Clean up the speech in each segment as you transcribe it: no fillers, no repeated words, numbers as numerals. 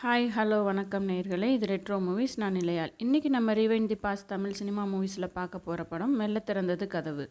Hi hello வணக்கம் நேயர்களே, இது ரெட்ரோ மூவிஸ். நான் நிலையாள். இன்றைக்கி நம்ம rewind the past Tamil cinema மூவிஸில் பார்க்க போகிற படம் மெல்ல திறந்தது கதவு.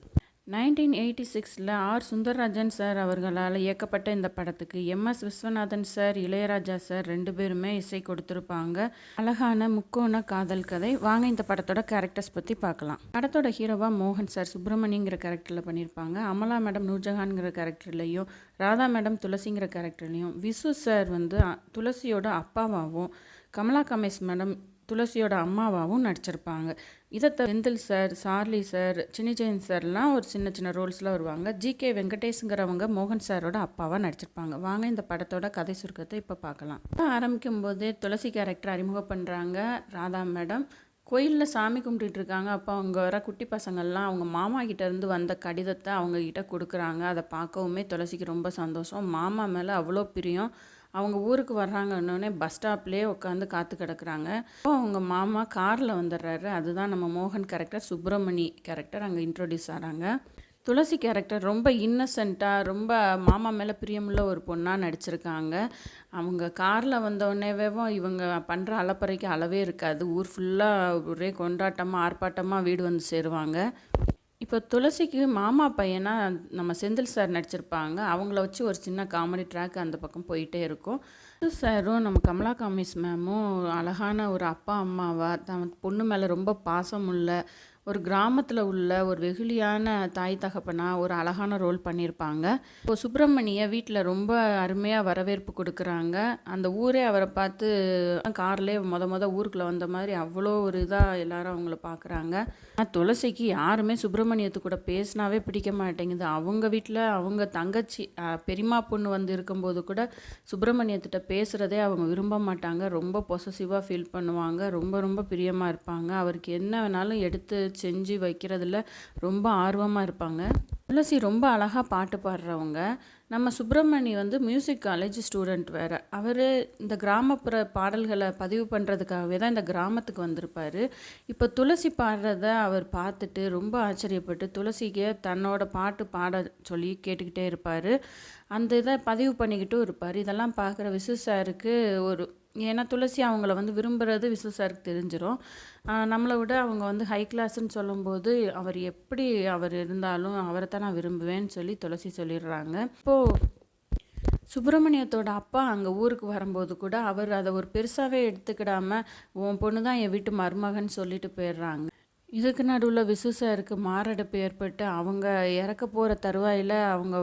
1986 ஆர் சுந்தரராஜன் சார் அவர்களால் இயக்கப்பட்ட இந்த படத்துக்கு MS Viswanathan sir, Ilaiyaraaja sir ரெண்டு பேருமே இசை கொடுத்துருப்பாங்க. அழகான முக்கோண காதல் கதை. வாங்க இந்த படத்தோட கேரக்டர்ஸ் பற்றி பார்க்கலாம். படத்தோட ஹீரோவாக மோகன் சார் சுப்பிரமணியங்கிற கேரக்டரில் பண்ணியிருப்பாங்க. அமலா மேடம் நூர்ஜஹான்கிற கேரக்டர்லையும், ராதா மேடம் துளசிங்கிற கேரக்டர்லையும், விசு சார் வந்து துளசியோட அப்பாவாகவும், கமலா கமேஷ் மேடம் துளசியோட அம்மாவாகவும் நடிச்சிருப்பாங்க. இதை Senthil sir, Charlie sir, Chinni Jayanth சார்லாம் ஒரு சின்ன சின்ன ரோல்ஸில் வருவாங்க. ஜிகே வெங்கடேஷுங்கிறவங்க மோகன் சாரோட அப்பாவாக நடிச்சிருப்பாங்க. வாங்க இந்த படத்தோட கதை சுருக்கத்தை இப்போ பார்க்கலாம். ஆரம்பிக்கும் போதே துளசி கேரக்டர் அறிமுகம் பண்ணுறாங்க. ராதா மேடம் கோயிலில் சாமி கும்பிட்டுட்டு இருக்காங்க. அப்போ அவங்க வர குட்டி பசங்கள்லாம் அவங்க மாமா கிட்டேருந்து வந்த கடிதத்தை அவங்கக்கிட்ட கொடுக்குறாங்க. அதை பார்க்கவுமே துளசிக்கு ரொம்ப சந்தோஷம். மாமா மேலே அவ்வளோ பிரியம். அவங்க ஊருக்கு வர்றாங்கன்னொடனே பஸ் ஸ்டாப்லேயே உட்காந்து காத்து கிடக்குறாங்க. அப்போ அவங்க மாமா காரில் வந்துடுறாரு. அதுதான் நம்ம மோகன் கேரக்டர், சுப்பிரமணி கேரக்டர் அங்கே இன்ட்ரோடியூஸ் ஆகிறாங்க. துளசி கேரக்டர் ரொம்ப இன்னசென்ட்டாக, ரொம்ப மாமா மேலே பிரியமுள்ள ஒரு பொண்ணாக நடிச்சிருக்காங்க. அவங்க காரில் வந்தோடனேவேவும் இவங்க பண்ணுற அலப்பறைக்கு அளவே இருக்காது. ஊர் ஃபுல்லாக ஒரே கொண்டாட்டமாக ஆர்ப்பாட்டமாக வீடு வந்து சேருவாங்க. இப்போ துளசிக்கு மாமா பையனாக நம்ம செந்தில் சார் நடிச்சிருப்பாங்க. அவங்கள வச்சு ஒரு சின்ன காமெடி ட்ராக் அந்த பக்கம் போயிட்டே இருக்கும். சாரும் நம்ம கமலா கமேஷ் மேமும் அழகான ஒரு அப்பா அம்மாவாக தன் பொண்ணு மேலே ரொம்ப பாசமுள்ள ஒரு கிராமத்தில் உள்ள ஒரு வெகுளியான தாய் தகப்பனாக ஒரு அழகான ரோல் பண்ணியிருப்பாங்க. இப்போ சுப்பிரமணிய வீட்டில் ரொம்ப அருமையாக வரவேற்பு கொடுக்குறாங்க. அந்த ஊரே அவரை பார்த்து கார்லேயே மொத ஊருக்குள்ளே வந்த மாதிரி அவ்வளோ ஒரு இதாக எல்லாரும் அவங்கள பார்க்குறாங்க. ஆனால் துளசிக்கு யாருமே சுப்பிரமணியத்து கூட பேசினாவே பிடிக்க மாட்டேங்குது. அவங்க வீட்டில் அவங்க தங்கச்சி பெரியம்மா பொண்ணு வந்து இருக்கும்போது கூட சுப்பிரமணியத்திட்ட பேசுகிறதே அவங்க விரும்ப மாட்டாங்க. ரொம்ப பொசசிவாக ஃபீல் பண்ணுவாங்க. ரொம்ப பிரியமாக இருப்பாங்க. அவருக்கு என்ன வேணாலும் எடுத்து செஞ்சு வைக்கிறதுல ரொம்ப ஆர்வமாக இருப்பாங்க. துளசி ரொம்ப அழகாக பாட்டு பாடுறவங்க. நம்ம சுப்பிரமணி வந்து மியூசிக் காலேஜ் ஸ்டூடெண்ட் வேறு. அவர் இந்த கிராமப்புற பாடல்களை பதிவு பண்ணுறதுக்காகவே தான் இந்த கிராமத்துக்கு வந்திருப்பார். இப்போ துளசி பாடுறத அவர் பார்த்துட்டு ரொம்ப ஆச்சரியப்பட்டு துளசிக்கு தன்னோட பாட்டு பாட சொல்லி கேட்டுக்கிட்டே இருப்பார். அந்த இதை பதிவு பண்ணிக்கிட்டும் இருப்பார். இதெல்லாம் பார்க்குற விசு சாருக்கு ஏன்னா துளசி அவங்கள வந்து விரும்புகிறது விசு சாருக்கு தெரிஞ்சிடும். நம்மளை விட அவங்க வந்து ஹை கிளாஸ்ன்னு சொல்லும்போது அவர் இருந்தாலும் அவரை தான் நான் விரும்புவேன்னு சொல்லி துளசி சொல்லிடுறாங்க. இப்போது சுப்பிரமணியத்தோட அப்பா அங்கே ஊருக்கு வரும்போது கூட அவர் அதை ஒரு பெருசாகவே எடுத்துக்கிடாமல் உன் பொண்ணு தான் என் வீட்டு மருமகன்னு சொல்லிட்டு போயிடுறாங்க. இதுக்கு நடுவில் விசு சாருக்கு மாரடைப்பு ஏற்பட்டு அவங்க இறக்க போகிற தருவாயில் அவங்க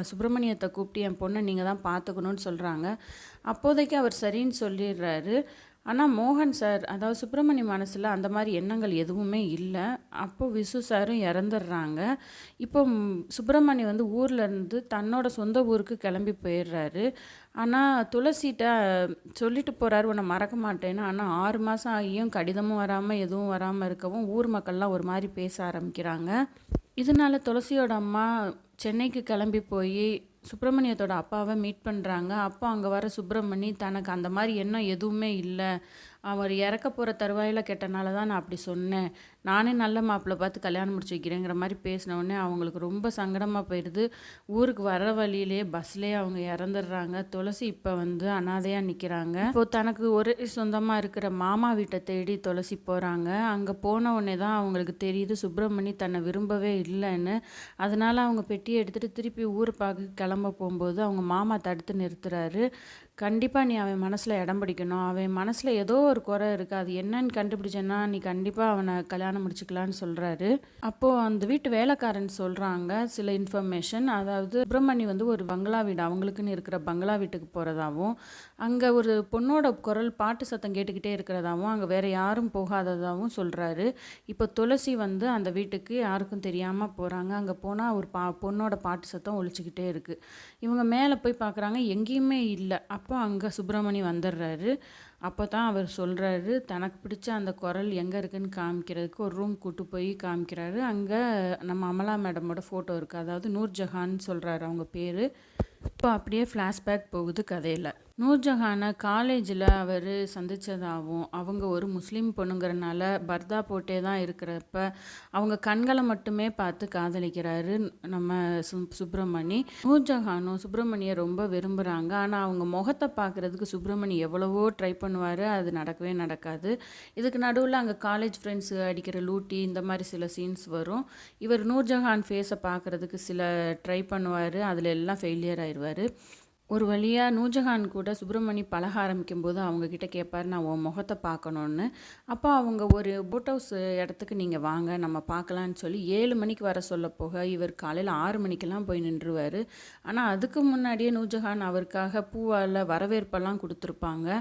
சுப்பிரமணியத்தை கூப்பிட்டு என் பொண்ணை நீங்கள் தான் பார்த்துக்கணுன்னு சொல்கிறாங்க. அப்போதைக்கு அவர் சரின்னு சொல்லிடுறாரு. ஆனால் மோகன் சார், அதாவது சுப்பிரமணி மனசில் அந்த மாதிரி எண்ணங்கள் எதுவுமே இல்லை. அப்போது விசு சாரும் இறந்துடுறாங்க. இப்போ சுப்பிரமணி வந்து ஊர்லேருந்து தன்னோட சொந்த ஊருக்கு கிளம்பி போயிடுறாரு. ஆனால் துளசிகிட்ட சொல்லிட்டு போகிறாரு, உன்னை மறக்க மாட்டேன்னு. ஆனால் 6 மாதம் ஆகியும் கடிதமும் வராமல் எதுவும் வராமல் இருக்கவும் ஊர் மக்கள்லாம் ஒரு மாதிரி பேச ஆரம்பிக்கிறாங்க. இதனால துளசியோட அம்மா சென்னைக்கு கிளம்பி போய் சுப்பிரமணியத்தோட அப்பாவை மீட் பண்ணுறாங்க. அப்போ அங்கே வர சுப்பிரமணி தனக்கு அந்த மாதிரி எண்ணம் எதுவுமே இல்லை, அவர் இறக்க போகிற தருவாயில் கேட்டனால தான் நான் அப்படி சொன்னேன், நானே நல்ல மாப்பிள்ளை பார்த்து கல்யாணம் முடிச்சு வைக்கிறேங்கிற மாதிரி பேசினோடனே அவங்களுக்கு ரொம்ப சங்கடமாக போயிடுது. ஊருக்கு வர வழியிலே பஸ்லேயே அவங்க இறந்துடுறாங்க. துளசி இப்போ வந்து அனாதையாக நிற்கிறாங்க. இப்போது தனக்கு ஒரே சொந்தமாக இருக்கிற மாமா வீட்டை தேடி துளசி போகிறாங்க. அங்கே போன உடனே தான் அவங்களுக்கு தெரியுது சுப்பிரமணி தன்னை விரும்பவே இல்லைன்னு. அதனால் அவங்க பெட்டியை எடுத்துகிட்டு திருப்பி ஊர் பார்க்க கிளம்ப போகும்போது அவங்க மாமா தடுத்து நிறுத்துறாரு. கண்டிப்பாக நீ அவன் மனசில் இடம் பிடிக்கணும், அவன் மனசில் ஏதோ ஒரு குறை இருக்குது, அது என்னன்னு கண்டுபிடிச்சேன்னா நீ கண்டிப்பாக அவனை கல்யாணம் முடிச்சுக்கலான்னு சொல்கிறாரு. அப்போது அந்த வீட்டு வேலைக்காரன் சொல்கிறாங்க சில இன்ஃபர்மேஷன். அதாவது சுப்பிரமணி வந்து ஒரு பங்களா வீடு, அவங்களுக்குன்னு இருக்கிற பங்களா வீட்டுக்கு போகிறதாவும், அங்கே ஒரு பொண்ணோட குரல் பாட்டு சத்தம் கேட்டுக்கிட்டே இருக்கிறதாவும், அங்கே வேறு யாரும் போகாததாகவும் சொல்கிறாரு. இப்போ துளசி வந்து அந்த வீட்டுக்கு யாருக்கும் தெரியாமல் போகிறாங்க. அங்கே போனால் ஒரு பொண்ணோட பாட்டு சத்தம் ஒழிச்சிக்கிட்டே இருக்குது. இவங்க மேலே போய் பார்க்குறாங்க, எங்கேயுமே இல்லை. அப்போ அங்கே சுப்பிரமணி வந்துடுறாரு. அப்போ தான் அவர் சொல்கிறாரு, தனக்கு பிடிச்ச அந்த குரல் எங்கே இருக்குதுன்னு காமிக்கிறதுக்கு ஒரு ரூம் கூட்டு போய் காமிக்கிறாரு. அங்கே நம்ம அமலா மேடமோட ஃபோட்டோ இருக்குது, அதாவது நூர்ஜஹான் சொல்கிறாரு அவங்க பேர். இப்போ அப்படியே ஃப்ளாஷ்பேக் போகுது கதையில். நூர்ஜஹானை காலேஜில் அவர் சந்தித்ததாகவும் அவங்க ஒரு முஸ்லீம் பொண்ணுங்கிறனால பர்தா போட்டே தான் இருக்கிறப்ப அவங்க கண்களை மட்டுமே பார்த்து காதலிக்கிறாரு நம்ம சுப்பிரமணி. நூர்ஜஹானும் சுப்பிரமணியை ரொம்ப விரும்புகிறாங்க. ஆனால் அவங்க முகத்தை பார்க்குறதுக்கு சுப்பிரமணி எவ்வளவோ ட்ரை பண்ணுவார், அது நடக்கவே நடக்காது. இதுக்கு நடுவில் அங்கே காலேஜ் ஃப்ரெண்ட்ஸு அடிக்கிற லூட்டி இந்த மாதிரி சில சீன்ஸ் வரும். இவர் நூர்ஜஹான் ஃபேஸை பார்க்குறதுக்கு சில ட்ரை பண்ணுவார், அதில் எல்லாம் ஃபெயிலியர் ஆயிடுவார். ஒரு வழியாக நூர்ஜஹான் கூட சுப்பிரமணி பழக ஆரம்பிக்கும்போது அவங்கக்கிட்ட கேட்பார், நான் உன் முகத்தை பார்க்கணுன்னு. அப்போ அவங்க ஒரு போட் ஹவுஸ் இடத்துக்கு நீங்கள் வாங்க நம்ம பார்க்கலான்னு சொல்லி 7 மணிக்கு வர சொல்ல போக இவர் காலையில் 6 மணிக்கெல்லாம் போய் நின்றுவார். ஆனால் அதுக்கு முன்னாடியே நூர்ஜஹான் அவருக்காக பூவால் வரவேற்பெல்லாம் கொடுத்துருப்பாங்க.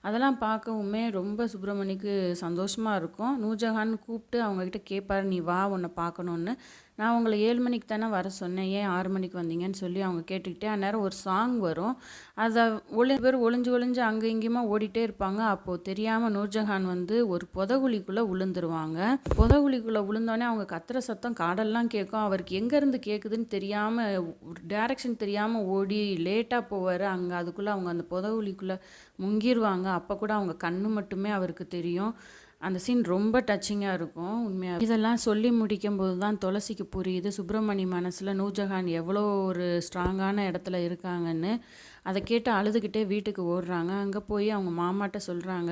அதெல்லாம் பார்க்கவுமே ரொம்ப சுப்பிரமணிக்கு சந்தோஷமாக இருக்கும். நூர்ஜஹான் கூப்பிட்டு அவங்கக்கிட்ட கேட்பார், நீ வா உன்னை பார்க்கணுன்னு. நான் உங்களை 7 மணிக்கு தானே வர சொன்னேன், ஏன் 6 மணிக்கு வந்தீங்கன்னு சொல்லி அவங்க கேட்டுக்கிட்டே அந்நேரம் ஒரு சாங் வரும். அதை பேர் ஒளிஞ்சு அங்கே இங்கேயுமா ஓடிட்டே இருப்பாங்க. அப்போது தெரியாமல் நூர்ஜஹான் வந்து ஒரு புதகுழிக்குள்ளே விழுந்துருவாங்க. புதகுழிக்குள்ளே விழுந்தோடனே அவங்க கத்துற சத்தம் காடெல்லாம் கேட்கும். அவருக்கு எங்கேருந்து கேட்குதுன்னு தெரியாமல் டைரக்ஷன் தெரியாமல் ஓடி லேட்டாக போவார். அங்கே அதுக்குள்ளே அவங்க அந்த புதகுழிக்குள்ளே முங்கிடுவாங்க. அப்போ கூட அவங்க கண்ணு மட்டுமே அவருக்கு தெரியும். அந்த சீன் ரொம்ப டச்சிங்காக இருக்கும் உண்மையாக. இதெல்லாம் சொல்லி முடிக்கும்போது தான் துளசிக்கு புரியுது சுப்பிரமணி மனசில் நூர்ஜஹான் எவ்வளோ ஒரு ஸ்ட்ராங்கான இடத்துல இருக்காங்கன்னு. அதை கேட்டு அழுதுகிட்டே வீட்டுக்கு ஓடுறாங்க. அங்கே போய் அவங்க மாமாட்ட சொல்கிறாங்க,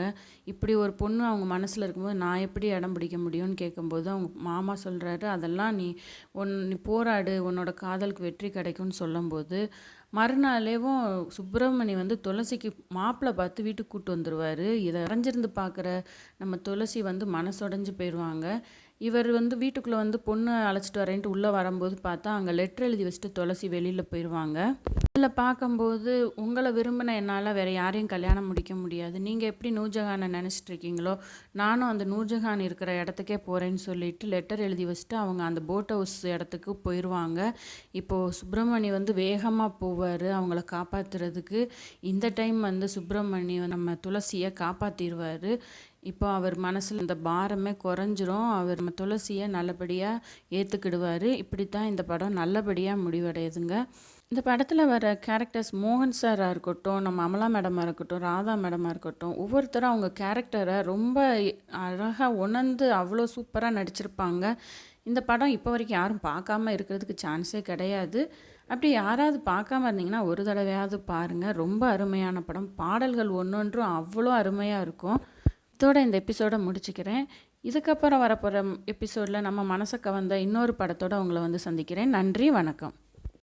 இப்படி ஒரு பொண்ணு அவங்க மனசில் இருக்கும்போது நான் எப்படி இடம் பிடிக்க முடியும்னு கேட்கும்போது அவங்க மாமா சொல்கிறாரு, அதெல்லாம் நீ போராடு, உன்னோட காதலுக்கு வெற்றி கிடைக்கும்னு சொல்லும்போது மறுநாளேவும் சுப்பிரமணி வந்து துளசிக்கு மாப்பிள்ளை பார்த்து வீட்டுக்கு கூப்பிட்டு வந்துடுவார். இதை அரைஞ்சிருந்து பார்க்குற நம்ம துளசி வந்து மனசுடைஞ்சு போயிடுவாங்க. இவர் வந்து வீட்டுக்குள்ளே வந்து பொண்ணு அழைச்சிட்டு வரேன்ட்டு உள்ளே வரும்போது பார்த்தா அங்கே லெட்டர் எழுதி வச்சுட்டு துளசி வெளியில் போயிடுவாங்க. அதில் பார்க்கும்போது உங்களை விரும்பின என்னால் வேறு யாரையும் கல்யாணம் முடிக்க முடியாது, நீங்கள் எப்படி நூர்ஜஹானை நினச்சிட்டு இருக்கீங்களோ நானும் அந்த நூர்ஜஹான் இருக்கிற இடத்துக்கே போகிறேன்னு சொல்லிட்டு லெட்டர் எழுதி வச்சுட்டு அவங்க அந்த போட் ஹவுஸ் இடத்துக்கு போயிடுவாங்க. இப்போது சுப்பிரமணி வந்து வேகமாக போவார் அவங்கள காப்பாற்றுறதுக்கு. இந்த டைம் வந்து சுப்பிரமணி நம்ம துளசியை காப்பாற்றிடுவார். இப்போ அவர் மனசில் இந்த பாரமே குறைஞ்சிரும். அவர் நம்ம துளசியை நல்லபடியாக ஏற்றுக்கிடுவார். இப்படித்தான் இந்த படம் நல்லபடியாக முடிவடையுதுங்க. இந்த படத்தில் வர கேரக்டர்ஸ் மோகன் சாராக இருக்கட்டும், நம்ம அமலா மேடமாக இருக்கட்டும், ராதா மேடமாக இருக்கட்டும், ஒவ்வொருத்தரும் அவங்க கேரக்டரை ரொம்ப அழகாக உணர்ந்து அவ்வளோ சூப்பராக நடிச்சிருப்பாங்க. இந்த படம் இப்போ வரைக்கும் யாரும் பார்க்காம இருக்கிறதுக்கு சான்ஸே கிடையாது. அப்படி யாராவது பார்க்காம இருந்தீங்கன்னா ஒரு தடவையாவது பாருங்கள். ரொம்ப அருமையான படம். பாடல்கள் ஒன்றொன்றும் அவ்வளோ அருமையாக இருக்கும். இதோட இந்த எபிசோடை முடிச்சுக்கிறேன். இதுக்கப்புறம் வரப்போகிற எபிசோடில் நம்ம மனசை கவர்ந்த இன்னொரு படத்தோடு உங்களை வந்து சந்திக்கிறேன். நன்றி, வணக்கம்.